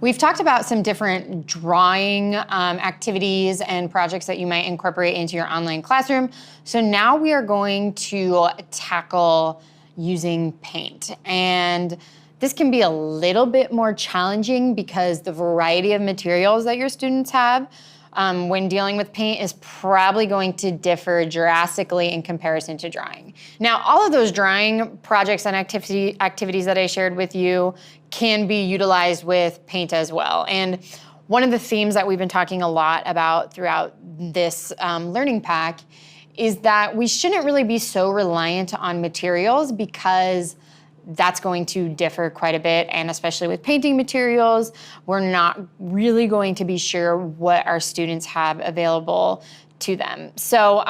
we've talked about some different drawing activities and projects that you might incorporate into your online classroom. So now we are going to tackle using paint. And this can be a little bit more challenging because the variety of materials that your students have when dealing with paint is probably going to differ drastically in comparison to drawing. Now, all of those drawing projects and activities that I shared with you can be utilized with paint as well. And one of the themes that we've been talking a lot about throughout this learning pack is that we shouldn't really be so reliant on materials because that's going to differ quite a bit, and especially with painting materials, we're not really going to be sure what our students have available to them. So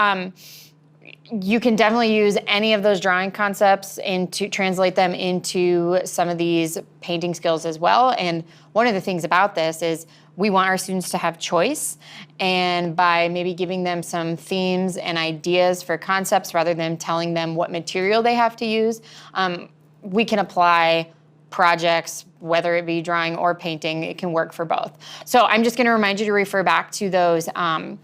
you can definitely use any of those drawing concepts and to translate them into some of these painting skills as well. And one of the things about this is we want our students to have choice, and by maybe giving them some themes and ideas for concepts rather than telling them what material they have to use, we can apply projects, whether it be drawing or painting. It can work for both. So I'm just gonna remind you to refer back to those 9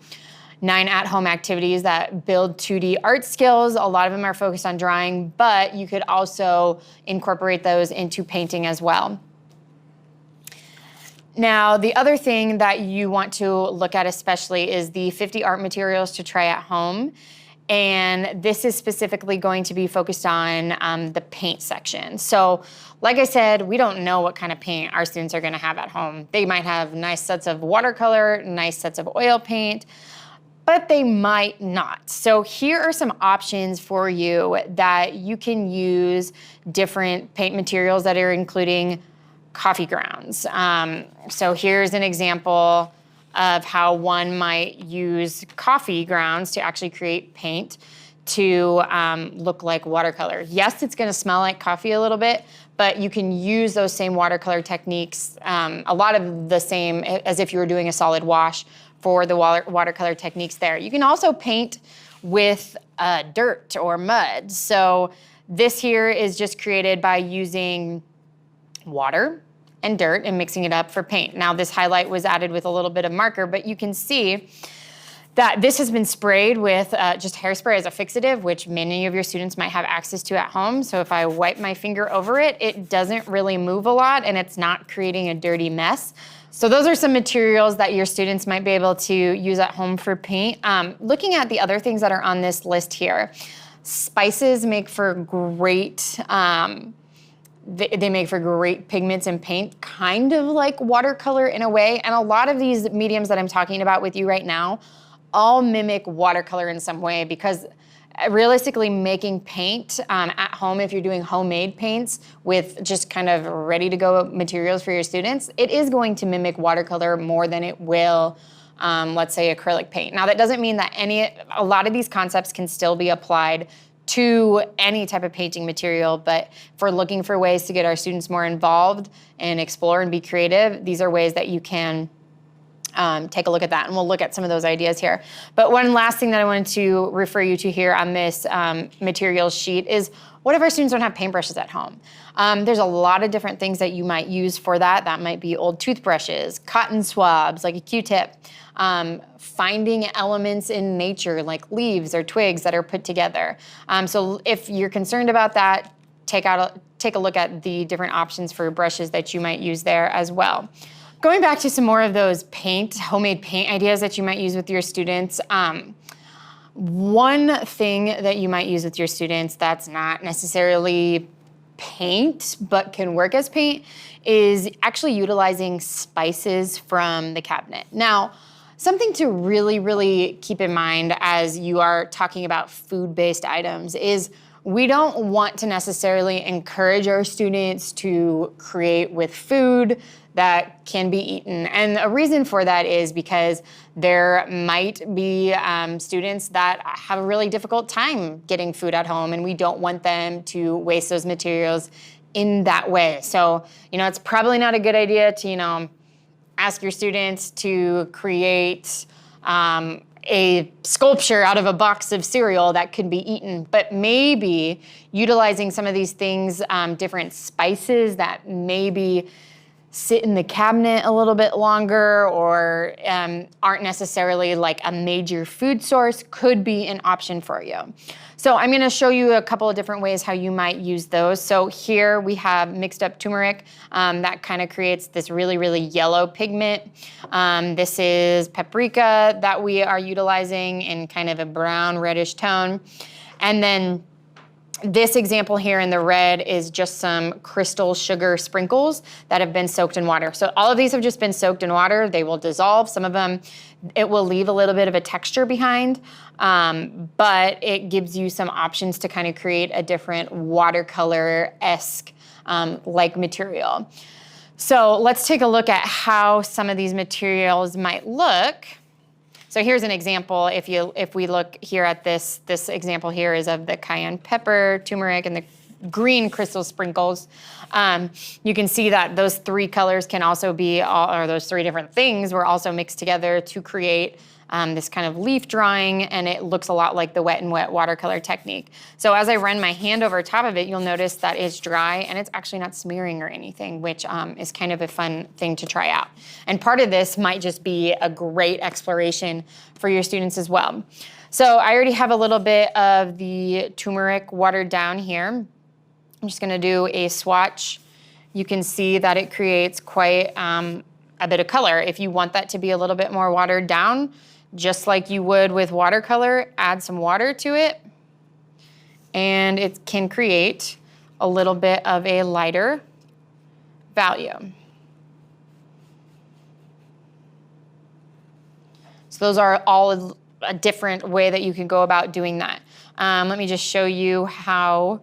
at-home activities that build 2D art skills. A lot of them are focused on drawing, but you could also incorporate those into painting as well. Now, the other thing that you want to look at especially is the 50 art materials to try at home. And this is specifically going to be focused on the paint section. So like I said, we don't know what kind of paint our students are gonna have at home. They might have nice sets of watercolor, nice sets of oil paint, but they might not. So here are some options for you that you can use different paint materials that are including coffee grounds. So here's an example of how one might use coffee grounds to actually create paint to look like watercolor. Yes, it's gonna smell like coffee a little bit, but you can use those same watercolor techniques, a lot of the same as if you were doing a solid wash for the watercolor techniques there. You can also paint with dirt or mud. So this here is just created by using water and dirt and mixing it up for paint. Now this highlight was added with a little bit of marker, but you can see that this has been sprayed with just hairspray as a fixative, which many of your students might have access to at home. So if I wipe my finger over it, it doesn't really move a lot and it's not creating a dirty mess. So those are some materials that your students might be able to use at home for paint. Looking at the other things that are on this list here, spices make for great, they make for great pigments and paint, kind of like watercolor in a way. And a lot of these mediums that I'm talking about with you right now all mimic watercolor in some way, because realistically making paint at home, if you're doing homemade paints with just kind of ready to go materials for your students, it is going to mimic watercolor more than it will let's say acrylic paint. Now that doesn't mean that a lot of these concepts can still be applied to any type of painting material, but if we're looking for ways to get our students more involved and explore and be creative, these are ways that you can take a look at that, and we'll look at some of those ideas here. But one last thing that I wanted to refer you to here on this materials sheet is, what if our students don't have paintbrushes at home? There's a lot of different things that you might use for that. That might be old toothbrushes, cotton swabs, like a Q-tip, finding elements in nature like leaves or twigs that are put together. So if you're concerned about that, take a look at the different options for brushes that you might use there as well. Going back to some more of those homemade paint ideas that you might use with your students, one thing that you might use with your students that's not necessarily paint but can work as paint is actually utilizing spices from the cabinet. Now, something to really, really keep in mind as you are talking about food-based items is we don't want to necessarily encourage our students to create with food that can be eaten. And a reason for that is because there might be students that have a really difficult time getting food at home, and we don't want them to waste those materials in that way. So, it's probably not a good idea to, ask your students to create a sculpture out of a box of cereal that could be eaten, but maybe utilizing some of these things, different spices that maybe sit in the cabinet a little bit longer or aren't necessarily like a major food source, could be an option for you. So I'm gonna show you a couple of different ways how you might use those. So here we have mixed up turmeric that kind of creates this really, really yellow pigment. This is paprika that we are utilizing in kind of a brown reddish tone. And then this example here in the red is just some crystal sugar sprinkles that have been soaked in water. So all of these have just been soaked in water. They will dissolve. Some of them, it will leave a little bit of a texture behind, but it gives you some options to kind of create a different watercolor-esque like material. So let's take a look at how some of these materials might look. So here's an example. If we look here at this example here is of the cayenne pepper, turmeric, and the green crystal sprinkles. You can see that those three colors can also be, or those three different things were also mixed together to create this kind of leaf drawing, and it looks a lot like the wet and wet watercolor technique. So as I run my hand over top of it, you'll notice that it's dry and it's actually not smearing or anything, which is kind of a fun thing to try out. And part of this might just be a great exploration for your students as well. So I already have a little bit of the turmeric watered down here. I'm just gonna do a swatch. You can see that it creates quite a bit of color. If you want that to be a little bit more watered down, just like you would with watercolor, add some water to it, and it can create a little bit of a lighter value. So those are all a different way that you can go about doing that. Let me just show you how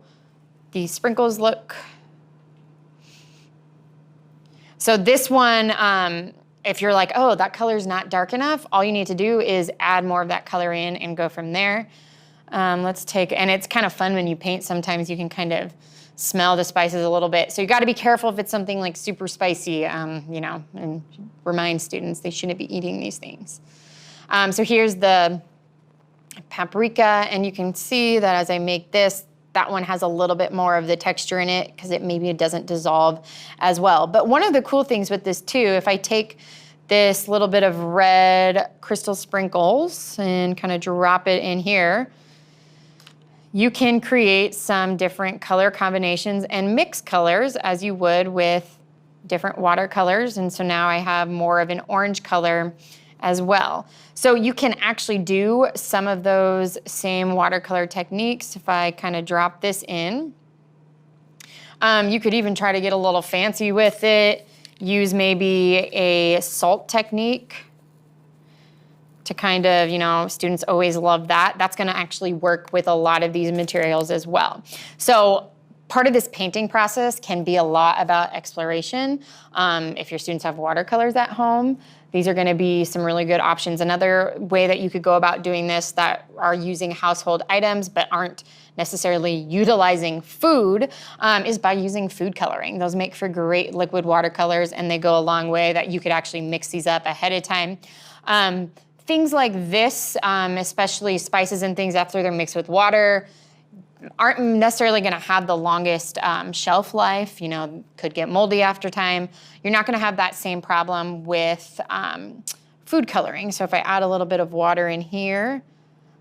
these sprinkles look. So this one, if you're like, oh, that color's not dark enough, all you need to do is add more of that color in and go from there. Let's take, and it's kind of fun when you paint, sometimes you can kind of smell the spices a little bit. So you gotta be careful if it's something like super spicy, you know, and remind students they shouldn't be eating these things. So here's the paprika, and you can see that as I make this, that one has a little bit more of the texture in it because maybe it doesn't dissolve as well. But one of the cool things with this too, if I take this little bit of red crystal sprinkles and kind of drop it in here, you can create some different color combinations and mix colors as you would with different watercolors. And so now I have more of an orange color as well. So you can actually do some of those same watercolor techniques. If I kind of drop this in, you could even try to get a little fancy with it. Use maybe a salt technique to kind of, you know, students always love that. That's gonna actually work with a lot of these materials as well. So part of this painting process can be a lot about exploration. If your students have watercolors at home, these are gonna be some really good options. Another way that you could go about doing this that are using household items but aren't necessarily utilizing food is by using food coloring. Those make for great liquid watercolors, and they go a long way that you could actually mix these up ahead of time. Things like this, especially spices and things after they're mixed with water, aren't necessarily gonna have the longest shelf life, you know, could get moldy after time. You're not gonna have that same problem with food coloring. So if I add a little bit of water in here,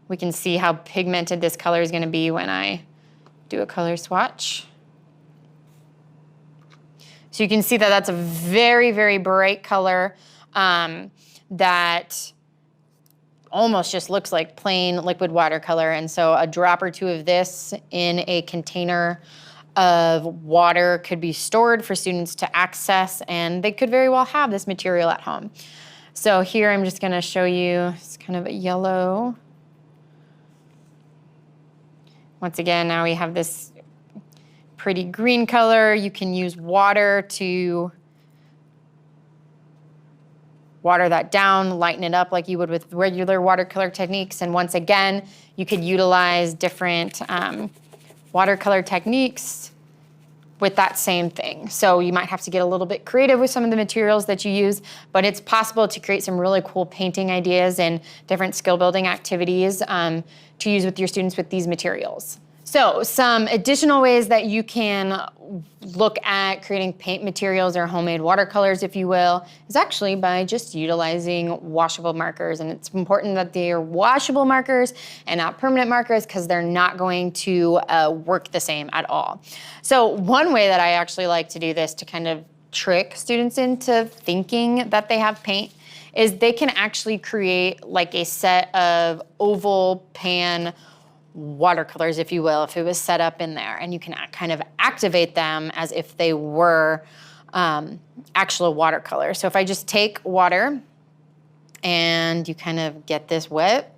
we can see how pigmented this color is gonna be when I do a color swatch. So you can see that that's a very, very bright color that almost just looks like plain liquid watercolor. And so a drop or two of this in a container of water could be stored for students to access, and they could very well have this material at home. So here I'm just gonna show you, it's kind of a yellow. Once again, now we have this pretty green color. You can use water to water that down, lighten it up like you would with regular watercolor techniques. And once again, you could utilize different watercolor techniques with that same thing. So you might have to get a little bit creative with some of the materials that you use, but it's possible to create some really cool painting ideas and different skill building activities to use with your students with these materials. So some additional ways that you can look at creating paint materials or homemade watercolors, if you will, is actually by just utilizing washable markers. And it's important that they are washable markers and not permanent markers because they're not going to work the same at all. So one way that I actually like to do this to kind of trick students into thinking that they have paint is they can actually create like a set of oval pan watercolors, if you will, if it was set up in there, and you can kind of activate them as if they were actual watercolors. So if I just take water and you kind of get this wet,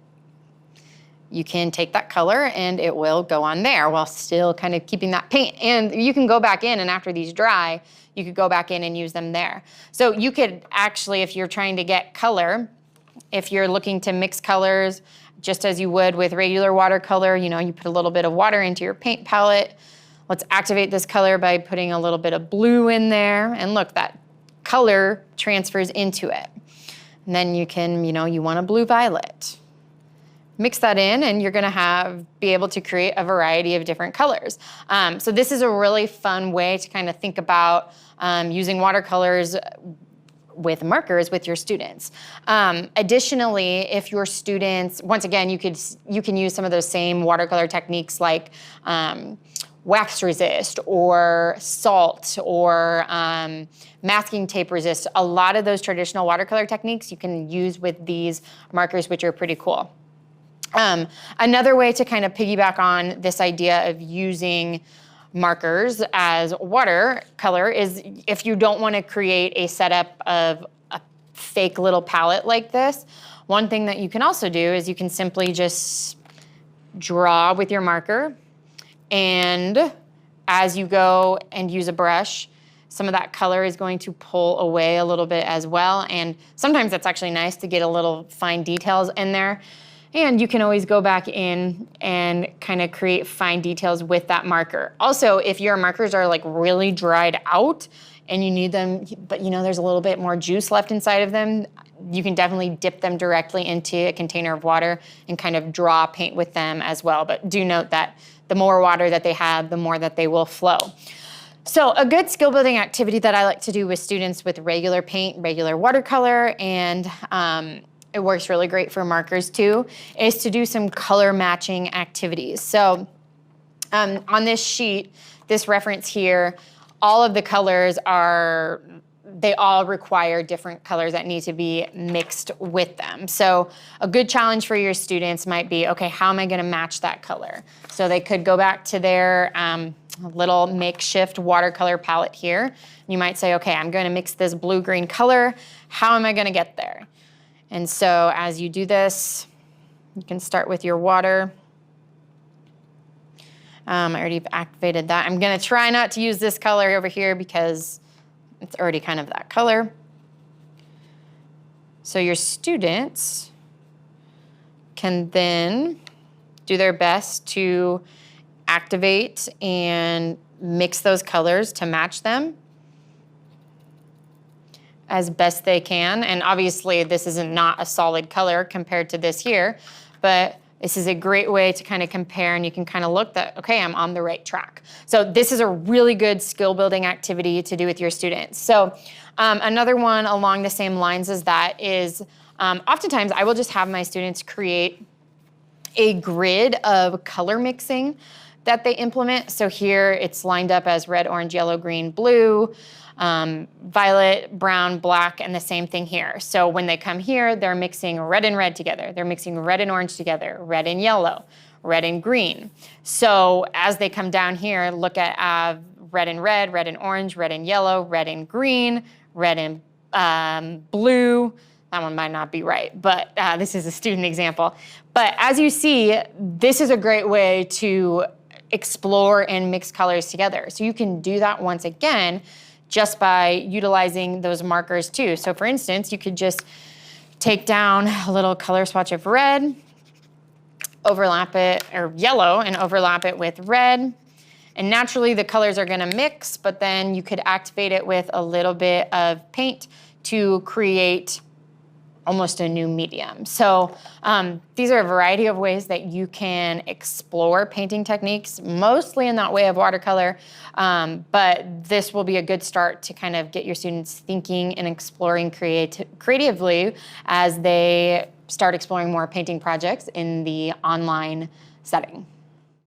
you can take that color and it will go on there while still kind of keeping that paint. And you can go back in, and after these dry, you could go back in and use them there. So you could actually, if you're trying to get color, if you're looking to mix colors, just as you would with regular watercolor, you know, you put a little bit of water into your paint palette. Let's activate this color by putting a little bit of blue in there. And look, that color transfers into it. And then you can, you know, you want a blue violet. Mix that in and you're gonna be able to create a variety of different colors. So this is a really fun way to kind of think about using watercolors with markers with your students. Additionally, if your students, once again, you can use some of those same watercolor techniques like wax resist or salt or masking tape resist. A lot of those traditional watercolor techniques you can use with these markers, which are pretty cool. Another way to kind of piggyback on this idea of using markers as watercolor is if you don't want to create a setup of a fake little palette like this, one thing that you can also do is you can simply just draw with your marker, and as you go and use a brush, some of that color is going to pull away a little bit as well, and sometimes that's actually nice to get a little fine details in there. And you can always go back in and kind of create fine details with that marker. Also, if your markers are like really dried out and you need them, but you know there's a little bit more juice left inside of them, you can definitely dip them directly into a container of water and kind of draw paint with them as well. But do note that the more water that they have, the more that they will flow. So a good skill building activity that I like to do with students with regular paint, regular watercolor, and it works really great for markers too, is to do some color matching activities. So on this sheet, this reference here, all of the colors they all require different colors that need to be mixed with them. So a good challenge for your students might be, okay, how am I gonna match that color? So they could go back to their little makeshift watercolor palette here. You might say, okay, I'm gonna mix this blue-green color. How am I gonna get there? And so as you do this, you can start with your water. I already activated that. I'm gonna try not to use this color over here because it's already kind of that color. So your students can then do their best to activate and mix those colors to match them as best they can. And obviously this is not a solid color compared to this here, but this is a great way to kind of compare, and you can kind of look that, okay, I'm on the right track. So this is a really good skill building activity to do with your students. So another one along the same lines as that is oftentimes I will just have my students create a grid of color mixing that they implement. So here it's lined up as red, orange, yellow, green, blue, violet, brown, black, and the same thing here. So when they come here, they're mixing red and red together. They're mixing red and orange together, red and yellow, red and green. So as they come down here, look at red and red, red and orange, red and yellow, red and green, red and blue. That one might not be right, but this is a student example. But as you see, this is a great way to explore and mix colors together. So you can do that once again just by utilizing those markers too. So for instance, you could just take down a little color swatch of red, overlap it, or yellow, and overlap it with red. And naturally the colors are gonna mix, but then you could activate it with a little bit of paint to create almost a new medium. So these are a variety of ways that you can explore painting techniques, mostly in that way of watercolor, but this will be a good start to kind of get your students thinking and exploring creatively as they start exploring more painting projects in the online setting.